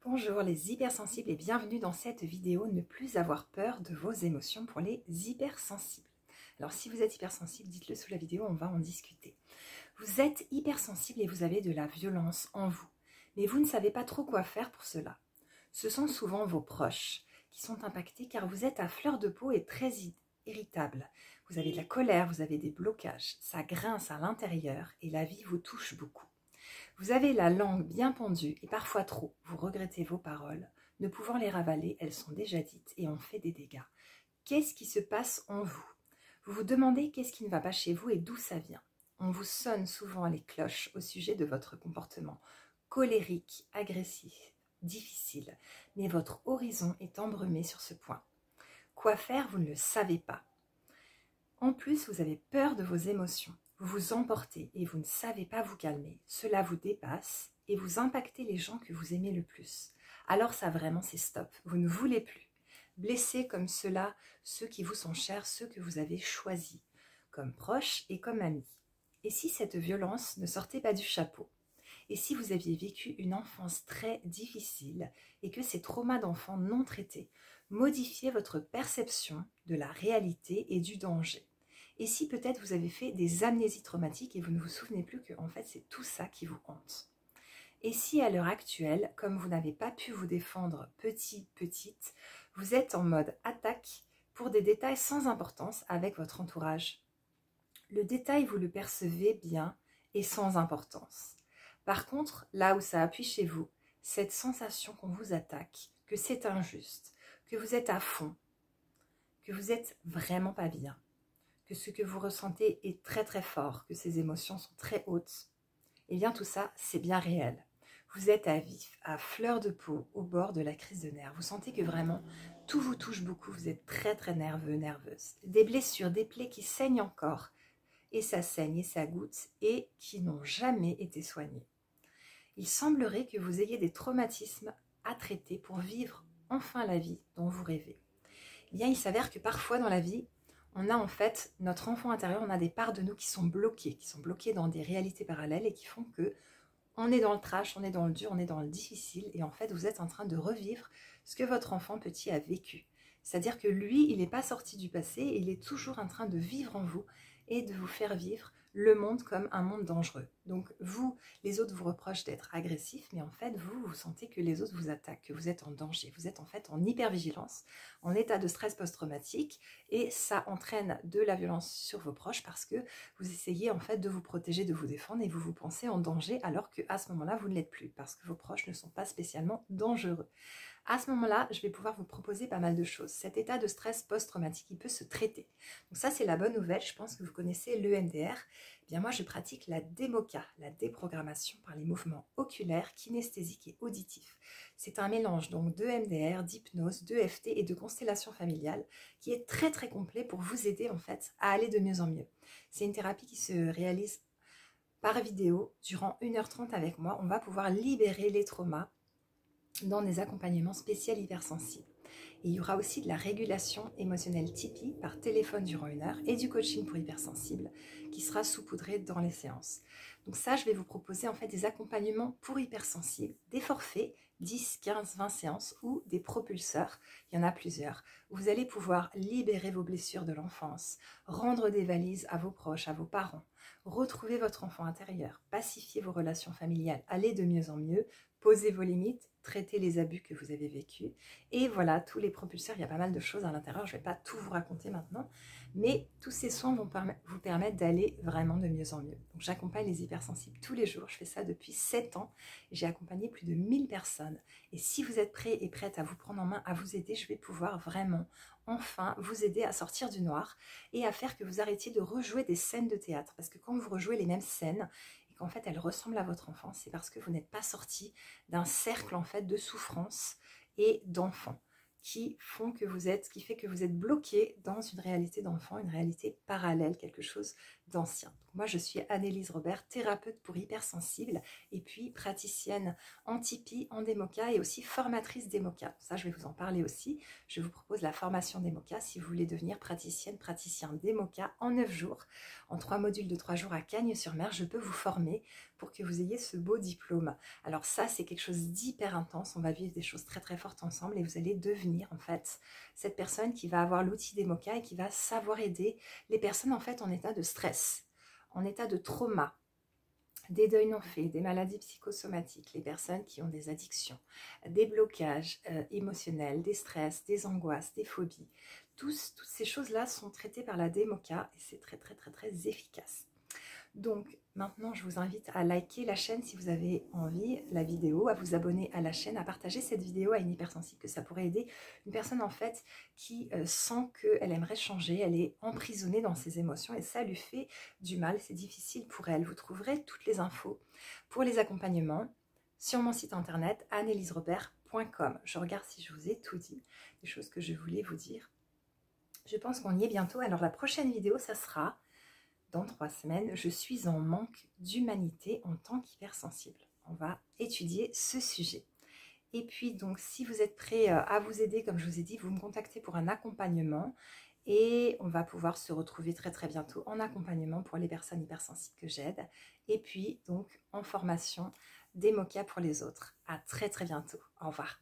Bonjour les hypersensibles et bienvenue dans cette vidéo Ne plus avoir peur de vos émotions pour les hypersensibles. Alors si vous êtes hypersensible, dites-le sous la vidéo, on va en discuter. Vous êtes hypersensible et vous avez de la violence en vous, mais vous ne savez pas trop quoi faire pour cela. Ce sont souvent vos proches qui sont impactés car vous êtes à fleur de peau et très irritable. Vous avez de la colère, vous avez des blocages, ça grince à l'intérieur et la vie vous touche beaucoup. Vous avez la langue bien pendue et parfois trop, vous regrettez vos paroles. Ne pouvant les ravaler, elles sont déjà dites et ont fait des dégâts. Qu'est-ce qui se passe en vous? Vous vous demandez qu'est-ce qui ne va pas chez vous et d'où ça vient. On vous sonne souvent les cloches au sujet de votre comportement colérique, agressif, difficile, mais votre horizon est embrumé sur ce point. Quoi faire, vous ne le savez pas. En plus, vous avez peur de vos émotions. Vous vous emportez et vous ne savez pas vous calmer. Cela vous dépasse et vous impactez les gens que vous aimez le plus. Alors ça vraiment c'est stop. Vous ne voulez plus. Blessez comme cela ceux qui vous sont chers, ceux que vous avez choisis, comme proches et comme amis. Et si cette violence ne sortait pas du chapeau? Et si vous aviez vécu une enfance très difficile et que ces traumas d'enfants non traités modifiaient votre perception de la réalité et du danger? Et si peut-être vous avez fait des amnésies traumatiques et vous ne vous souvenez plus que en fait c'est tout ça qui vous hante? Et si à l'heure actuelle, comme vous n'avez pas pu vous défendre petite, vous êtes en mode attaque pour des détails sans importance avec votre entourage? Le détail, vous le percevez bien et sans importance. Par contre, là où ça appuie chez vous, cette sensation qu'on vous attaque, que c'est injuste, que vous êtes à fond, que vous êtes vraiment pas bien, que ce que vous ressentez est très très fort, que ces émotions sont très hautes, et bien tout ça, c'est bien réel. Vous êtes à vif, à fleur de peau, au bord de la crise de nerfs. Vous sentez que vraiment, tout vous touche beaucoup. Vous êtes très très nerveux, nerveuse. Des blessures, des plaies qui saignent encore, et ça saigne et ça goutte, et qui n'ont jamais été soignées. Il semblerait que vous ayez des traumatismes à traiter pour vivre enfin la vie dont vous rêvez. Eh bien, il s'avère que parfois dans la vie, on a en fait notre enfant intérieur, on a des parts de nous qui sont bloquées dans des réalités parallèles et qui font que on est dans le trash, on est dans le dur, on est dans le difficile et en fait vous êtes en train de revivre ce que votre enfant petit a vécu. C'est-à-dire que lui, il n'est pas sorti du passé, il est toujours en train de vivre en vous et de vous faire vivre le monde comme un monde dangereux. Donc vous, les autres vous reprochent d'être agressif, mais en fait vous sentez que les autres vous attaquent, que vous êtes en danger. Vous êtes en fait en hypervigilance, en état de stress post-traumatique et ça entraîne de la violence sur vos proches parce que vous essayez en fait de vous protéger, de vous défendre et vous vous pensez en danger alors qu'à ce moment-là vous ne l'êtes plus parce que vos proches ne sont pas spécialement dangereux. À ce moment-là, je vais pouvoir vous proposer pas mal de choses. Cet état de stress post-traumatique, il peut se traiter. Donc ça, c'est la bonne nouvelle. Je pense que vous connaissez l'EMDR. Eh bien, moi, je pratique la DEMOCA, la déprogrammation par les mouvements oculaires, kinesthésiques et auditifs. C'est un mélange donc d'EMDR, d'hypnose, d'EFT et de constellation familiale qui est très très complet pour vous aider en fait à aller de mieux en mieux. C'est une thérapie qui se réalise par vidéo durant 1h30 avec moi. On va pouvoir libérer les traumas dans des accompagnements spéciaux hypersensibles. Et il y aura aussi de la régulation émotionnelle Tipeee par téléphone durant 1 heure et du coaching pour hypersensibles qui sera saupoudré dans les séances. Donc ça, je vais vous proposer en fait des accompagnements pour hypersensibles, des forfaits, 10, 15, 20 séances ou des propulseurs, il y en a plusieurs. Vous allez pouvoir libérer vos blessures de l'enfance, rendre des valises à vos proches, à vos parents, retrouver votre enfant intérieur, pacifier vos relations familiales, aller de mieux en mieux, poser vos limites, traiter les abus que vous avez vécus. Et voilà, tous les propulseurs, il y a pas mal de choses à l'intérieur. Je ne vais pas tout vous raconter maintenant, mais tous ces soins vont vous permettre d'aller vraiment de mieux en mieux. Donc j'accompagne les hypersensibles tous les jours. Je fais ça depuis 7 ans. J'ai accompagné plus de 1000 personnes. Et si vous êtes prêts et prêtes à vous prendre en main, à vous aider, je vais pouvoir vraiment, enfin, vous aider à sortir du noir et à faire que vous arrêtiez de rejouer des scènes de théâtre. Parce que quand vous rejouez les mêmes scènes, en fait elles ressemblent à votre enfance, c'est parce que vous n'êtes pas sorti d'un cercle en fait de souffrance et d'enfants qui fait que vous êtes bloqué dans une réalité d'enfant, une réalité parallèle, quelque chose d'ancien. Moi, je suis Annelise Robert, thérapeute pour hypersensibles et puis praticienne en Tipeee, en DEMOCA et aussi formatrice DEMOCA. Ça, je vais vous en parler aussi. Je vous propose la formation DEMOCA si vous voulez devenir praticienne, praticien DEMOCA en 9 jours, en 3 modules de 3 jours à Cagnes-sur-Mer. Je peux vous former pour que vous ayez ce beau diplôme. Alors ça, c'est quelque chose d'hyper intense. On va vivre des choses très très fortes ensemble et vous allez devenir en fait cette personne qui va avoir l'outil d'Emoka et qui va savoir aider les personnes en fait en état de stress, en état de trauma, des deuils non faits, des maladies psychosomatiques, les personnes qui ont des addictions, des blocages émotionnels, des stress, des angoisses, des phobies. Toutes ces choses-là sont traitées par la Demoka et c'est très très très très efficace. Donc maintenant je vous invite à liker la chaîne si vous avez envie, la vidéo, à vous abonner à la chaîne, à partager cette vidéo à une hypersensible, que ça pourrait aider une personne en fait qui sent qu'elle aimerait changer, elle est emprisonnée dans ses émotions et ça lui fait du mal, c'est difficile pour elle. Vous trouverez toutes les infos pour les accompagnements sur mon site internet anneliserobert.com. Je regarde si je vous ai tout dit, les choses que je voulais vous dire. Je pense qu'on y est bientôt. Alors la prochaine vidéo, ça sera dans 3 semaines. Je suis en manque d'humanité en tant qu'hypersensible. On va étudier ce sujet. Et puis donc si vous êtes prêt à vous aider, comme je vous ai dit, vous me contactez pour un accompagnement et on va pouvoir se retrouver très très bientôt en accompagnement pour les personnes hypersensibles que j'aide. Et puis donc en formation d'Emoka pour les autres. À très très bientôt. Au revoir.